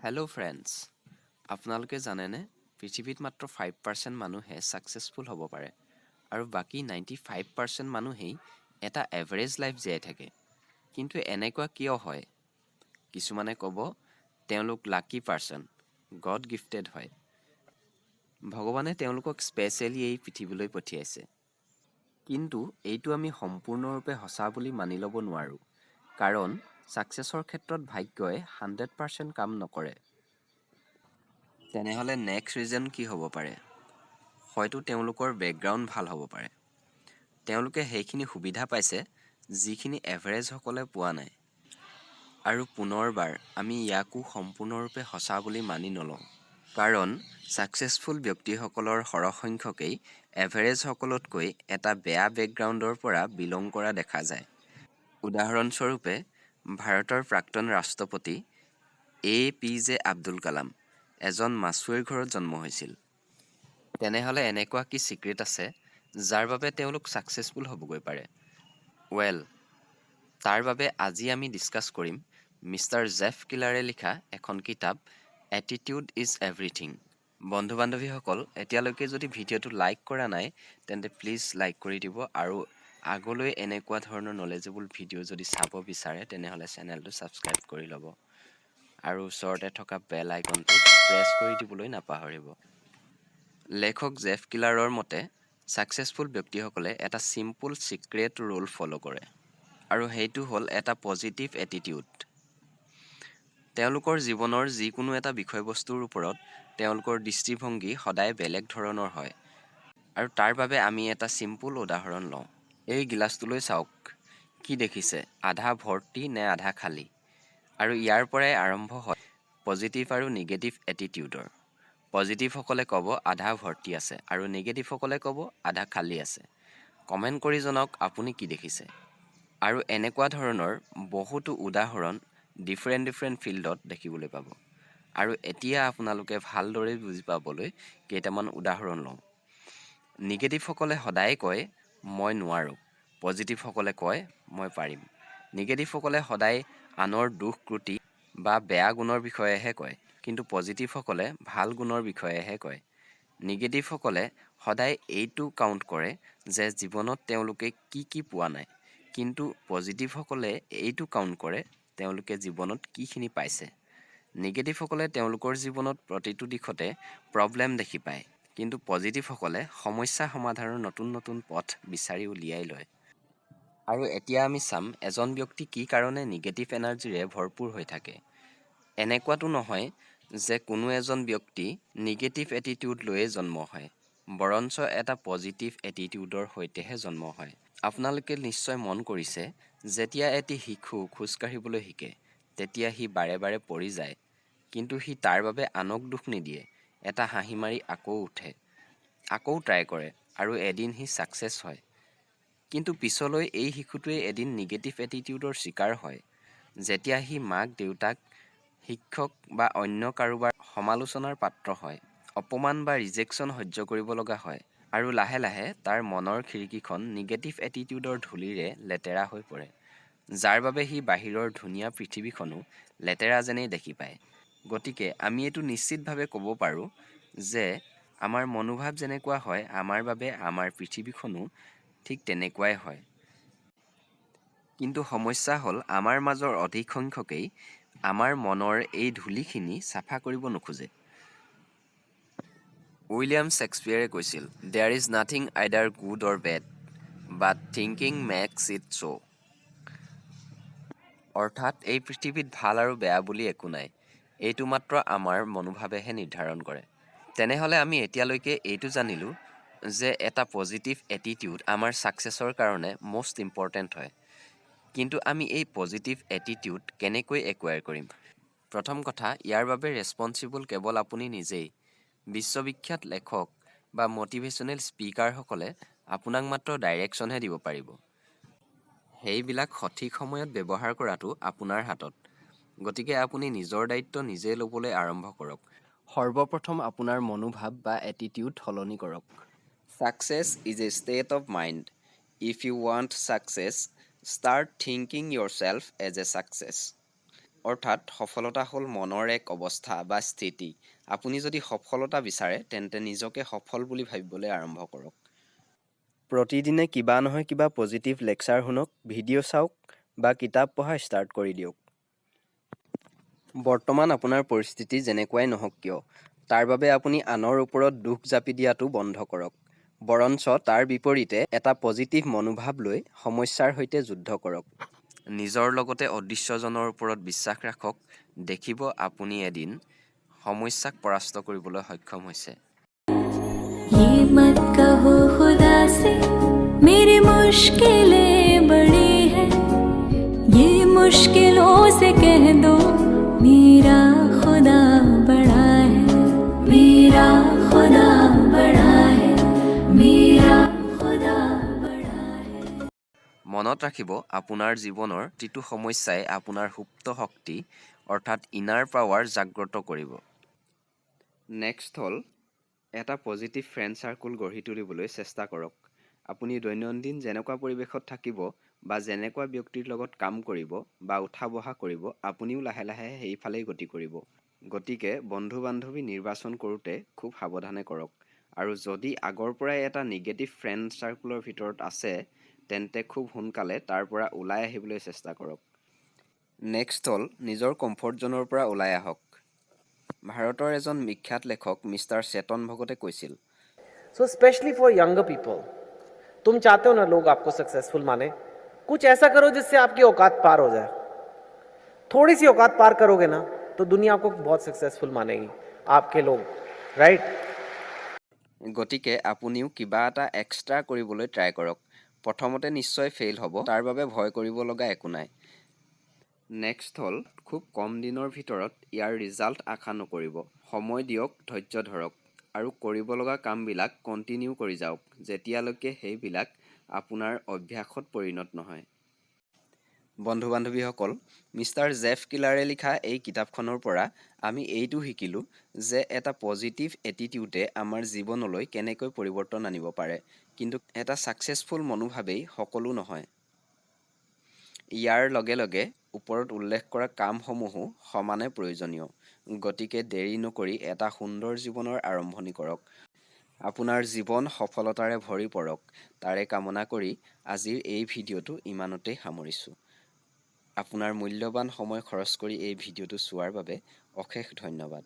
Hello' friends, আপোনালোকে জানেনে পৃথিৱীত মাত্ৰ 5% মানুহে ছাকচেছফুল হ'ব পাৰে আৰু বাকী 95% মানুহেই এটা এভাৰেজ লাইফ জীয়াই থাকে। কিন্তু এনেকুৱা কিয় হয়? কিছুমানে ক'ব তেওঁলোক লাকি পাৰ্চন, গড গিফটেড হয়। ভগৱানে তেওঁলোকক স্পেচিয়েলি এই পৃথিৱীলৈ পঠিয়াইছে। কিন্তু এইটো আমি সম্পূৰ্ণৰূপে সঁচা বুলি মানি ল'ব নোৱাৰোঁ, কাৰণ ছাকচেছৰ ক্ষেত্ৰত ভাগ্যই 100% কাম নকৰে। তেনেহ'লে নেক্সট ৰিজন কি হ'ব পাৰে? হয়তো তেওঁলোকৰ বেকগ্ৰাউণ্ড ভাল হ'ব পাৰে। তেওঁলোকে সেইখিনি সুবিধা পাইছে যিখিনি এভাৰেজসকলে পোৱা নাই। আৰু পুনৰবাৰ আমি ইয়াকো সম্পূৰ্ণৰূপে সঁচা বুলি মানি নলওঁ, কাৰণ ছাকচেছফুল ব্যক্তিসকলৰ সৰহসংখ্যকেই এভাৰেজসকলতকৈ এটা বেয়া বেকগ্ৰাউণ্ডৰ পৰা বিলং কৰা দেখা যায়। উদাহৰণস্বৰূপে, ভাৰতৰ প্ৰাক্তন ৰাষ্ট্ৰপতি APJ আব্দুল কালাম এজন মাছুৱৈৰ ঘৰত জন্ম হৈছিল। তেনেহ'লে এনেকুৱা কি ছিক্ৰেট আছে যাৰ বাবে তেওঁলোক ছাকচেছফুল হ'বগৈ পাৰে? তাৰ বাবে আজি আমি ডিছকাছ কৰিম মিষ্টাৰ জেফ কিলাৰে লিখা এখন কিতাপ এটিটিউড ইজ এভৰিথিং। বন্ধু বান্ধৱীসকল, এতিয়ালৈকে যদি ভিডিঅ'টো লাইক কৰা নাই তেন্তে প্লিজ লাইক কৰি দিব, আৰু আগলৈ এনেকুৱা ধৰণৰ নলেজেবল ভিডিঅ' যদি চাব বিচাৰে তেনেহ'লে চেনেলটো ছাবস্ক্ৰাইব কৰি ল'ব আৰু ওচৰতে থকা বেল আইকনটো প্ৰেছ কৰি দিবলৈ নাপাহৰিব। লেখক জেফ কিলাৰৰ মতে ছাকচেছফুল ব্যক্তিসকলে এটা চিম্পুল ছিক্ৰেট ৰুল ফ'ল' কৰে, আৰু সেইটো হ'ল এটা পজিটিভ এটিটিউড। তেওঁলোকৰ জীৱনৰ যিকোনো এটা বিষয়বস্তুৰ ওপৰত তেওঁলোকৰ দৃষ্টিভংগী সদায় বেলেগ ধৰণৰ হয়। আৰু তাৰ বাবে আমি এটা চিম্পুল উদাহৰণ লওঁ। এই গিলাচটোলৈ চাওক। কি দেখিছে? আধা ভৰ্তি নে আধা খালী? আৰু ইয়াৰ পৰাই আৰম্ভ হয় পজিটিভ আৰু নিগেটিভ এটিটিউডৰ। পজিটিভসকলে ক'ব আধা ভৰ্তি আছে আৰু নিগেটিভসকলে ক'ব আধা খালী আছে। কমেণ্ট কৰি জনাওক আপুনি কি দেখিছে। আৰু এনেকুৱা ধৰণৰ বহুতো উদাহৰণ ডিফাৰেণ্ট ফিল্ডত দেখিবলৈ পাব। আৰু এতিয়া আপোনালোকে ভালদৰে বুজি পাবলৈ কেইটামান উদাহৰণ লওঁ। নিগেটিভসকলে সদায় কয় মই নোৱাৰোঁ, পজিটিভসকলে কয় মই পাৰিম। নিগেটিভসকলে সদায় আনৰ দুখ ক্ৰুটি বা বেয়া গুণৰ বিষয়েহে কয়, কিন্তু পজিটিভসকলে ভাল গুণৰ বিষয়েহে কয়। নিগেটিভসকলে সদায় এইটো কাউণ্ট কৰে যে জীৱনত তেওঁলোকে কি পোৱা নাই, কিন্তু পজিটিভসকলে এইটো কাউণ্ট কৰে তেওঁলোকে জীৱনত কিখিনি পাইছে। নিগেটিভসকলে তেওঁলোকৰ জীৱনত প্ৰতিটো দিশতে প্ৰব্লেম দেখি পায়, কিন্তু পজিটিভসকলে সমস্যা সমাধানৰ নতুন পথ বিচাৰি উলিয়াই লয়। আৰু এতিয়া আমি চাম এজন ব্যক্তি কি কাৰণে নিগেটিভ এনাৰ্জিৰে ভৰপূৰ হৈ থাকে। এনেকুৱাতো নহয় যে কোনো এজন ব্যক্তি নিগেটিভ এটিটিউড লৈয়ে জন্ম হয়, বৰঞ্চ এটা পজিটিভ এটিটিউডৰ সৈতেহে জন্ম হয়। আপোনালোকে নিশ্চয় মন কৰিছে, যেতিয়া এটি শিশু খোজকাঢ়িবলৈ শিকে তেতিয়া সি বাৰে বাৰে পৰি যায়, কিন্তু সি তাৰ বাবে আনক দুখ নিদিয়ে। এটা হাঁহি মাৰি আকৌ উঠে, আকৌ ট্ৰাই কৰে, আৰু এদিন সি ছাকচেছ হয়। কিন্তু পিছলৈ এই শিশুটোৱে এদিন নিগেটিভ এটিটিউডৰ চিকাৰ হয়, যেতিয়া সি মাক দেউতাক, শিক্ষক বা অন্য কাৰোবাৰ সমালোচনাৰ পাত্ৰ হয়, অপমান বা ৰিজেকশ্যন সহ্য কৰিব লগা হয়, আৰু লাহে লাহে তাৰ মনৰ খিৰিকীখন নিগেটিভ এটিটিউডৰ ধূলিৰে লেতেৰা হৈ পৰে, যাৰ বাবে সি বাহিৰৰ ধুনীয়া পৃথিৱীখনো লেতেৰা যেনেই দেখি পায়। গতিকে আমি এইটো নিশ্চিতভাৱে ক'ব পাৰোঁ যে আমাৰ মনোভাৱ যেনেকুৱা হয়, আমাৰ বাবে আমাৰ পৃথিৱীখনো ঠিক তেনেকুৱাই হয়। কিন্তু সমস্যা হ'ল আমাৰ মাজৰ অধিক সংখ্যকেই আমাৰ মনৰ এই ধূলিখিনি চাফা কৰিব নোখোজে। উইলিয়াম শ্বেক্সপিয়াৰে কৈছিল, "there is nothing either good or bad, but thinking makes it so'." অৰ্থাৎ এই পৃথিৱীত ভাল আৰু বেয়া বুলি একো নাই, এইটো মাত্ৰ আমাৰ মনোভাৱেহে নিৰ্ধাৰণ কৰে। তেনেহ'লে আমি এতিয়ালৈকে এইটো জানিলোঁ যে এটা পজিটিভ এটিটিউড আমাৰ ছাকচেছৰ কাৰণে মষ্ট ইম্পৰ্টেণ্ট হয়। কিন্তু আমি এই পজিটিভ এটিটিউড কেনেকৈ একুৱায়াৰ কৰিম? প্ৰথম কথা, ইয়াৰ বাবে ৰেছপনচিবল কেৱল আপুনি নিজেই। বিশ্ববিখ্যাত লেখক বা মটিভেশ্যনেল স্পিকাৰসকলে আপোনাক মাত্ৰ ডাইৰেকশ্যনহে দিব পাৰিব। সেইবিলাক সঠিক সময়ত ব্যৱহাৰ কৰাটো আপোনাৰ হাতত। গতিকে আপুনি নিজৰ দায়িত্ব নিজে ল'বলৈ আৰম্ভ কৰক। সৰ্বপ্ৰথম আপোনাৰ মনোভাৱ বা এটিটিউড সলনি কৰক। Success is a state of mind. If you want success, start thinking yourself as a success. অৰ্থাৎ সফলতা হ'ল মনৰ এক অৱস্থা বা স্থিতি। আপুনি যদি সফলতা বিচাৰে তেন্তে নিজকে সফল বুলি ভাবিবলৈ আৰম্ভ কৰক। প্ৰতিদিনে কিবা নহয় কিবা পজিটিভ লেকচাৰ শুনক, ভিডিঅ' চাওক বা কিতাপ পঢ়া ষ্টাৰ্ট কৰি দিয়ক। বৰ্তমান আপোনাৰ পৰিস্থিতি যেনেকুৱাই নহওক কিয়, তাৰ বাবে আপুনি আনৰ ওপৰত দুখ জাপি দিয়াটো বন্ধ কৰক। বৰঞ্চ তাৰ বিপৰীতে এটা পজিটিভ মনোভাৱ লৈ সমস্যাৰ সৈতে যুদ্ধ কৰক। নিজৰ লগতে অদৃশ্যজনৰ ওপৰত বিশ্বাস ৰাখক, দেখিব আপুনি এদিন সমস্যাক পৰাস্ত কৰিবলৈ সক্ষম হৈছে। ये मत कहो खुदा से मेरी मुश्किलें बड़ी हैं, ये मुश्किलों से कह दो मेरा खुदा बड़ा है, मेरा खुदा बड़ा है, मेरा खुदा बड़ा है। মনত ৰাখিব, আপোনাৰ জীৱনৰ প্ৰতিটো সমস্যাই আপোনাৰ সুপ্ত শক্তি অৰ্থাৎ ইনাৰ পাৱাৰ জাগ্ৰত কৰিব। নেক্সট হ'ল এটা পজিটিভ ফ্ৰেণ্ড চাৰ্কুল গঢ়ি তুলিবলৈ চেষ্টা কৰক। আপুনি দৈনন্দিন যেনেকুৱা পৰিৱেশত থাকিব বা যেনেকুৱা ব্যক্তিৰ লগত কাম কৰিব বা উঠা বহা কৰিব, আপুনিও লাহে লাহে সেইফালেই গতি কৰিব। গতিকে বন্ধু বান্ধৱী নিৰ্বাচন কৰোঁতে খুব সাৱধানে কৰক। আৰু যদি আগৰ পৰাই এটা নিগেটিভ ফ্ৰেণ্ড চাৰ্কুলৰ ভিতৰত আছে তেন্তে খুব সোনকালে তাৰ পৰা ওলাই আহিবলৈ চেষ্টা কৰক। নেক্সট হ'ল নিজৰ কমফৰ্ট জ'নৰ পৰা ওলাই আহক। ভাৰতৰ এজন বিখ্যাত লেখক মিষ্টাৰ চেতন ভগতে কৈছিল, so specially for younger people, तुम चाहते हो ना लोग आपको सक्सेसफुल माने, कुछ ऐसा करो जिससे आपकी औकात पार हो जाए। थोड़ी सी औकात पार करोगे ना तो दुनिया आपको बहुत सक्सेसफुल मानेगी, आपके लोग, राइट? গতিকে আপুনিও কিবা এটা এক্সট্ৰা কৰিবলৈ ট্ৰাই কৰক। প্ৰথমতে নিশ্চয় ফেইল হ'ব, তাৰ বাবে ভয় কৰিব লগা একো নাই। নেক্সট হ'ল খুব কম দিনৰ ভিতৰত ইয়াৰ ৰিজাল্ট আশা নকৰিব। সময় দিয়ক, ধৈৰ্য ধৰক আৰু কৰিব লগা কামবিলাক কণ্টিনিউ কৰি যাওক যেতিয়ালৈকে সেইবিলাক আপোনাৰ অভ্যাসত পৰিণত নহয়। বন্ধু বান্ধৱীসকল, মিষ্টাৰ জেফ কিলাৰে লিখা এই কিতাপখনৰ পৰা আমি এইটো শিকিলোঁ যে এটা পজিটিভ এটিটিউডে আমাৰ জীৱনলৈ কেনেকৈ পৰিৱৰ্তন আনিব পাৰে, কিন্তু এটা ছাকচেছফুল মনোভাৱেই সকলো নহয়। ইয়াৰ লগে লগে ওপৰত উল্লেখ কৰা কামসমূহো সমানে প্ৰয়োজনীয়। গতিকে দেৰি নকৰি এটা সুন্দৰ জীৱনৰ আৰম্ভণি কৰক। আপোনাৰ জীৱন সফলতাৰে ভৰি পৰক, তাৰে কামনা কৰি আজিৰ এই ভিডিঅ'টো ইমানতেই সামৰিছোঁ। আপোনাৰ মূল্যৱান সময় খৰচ কৰি এই ভিডিঅ'টো চোৱাৰ বাবে অশেষ ধন্যবাদ।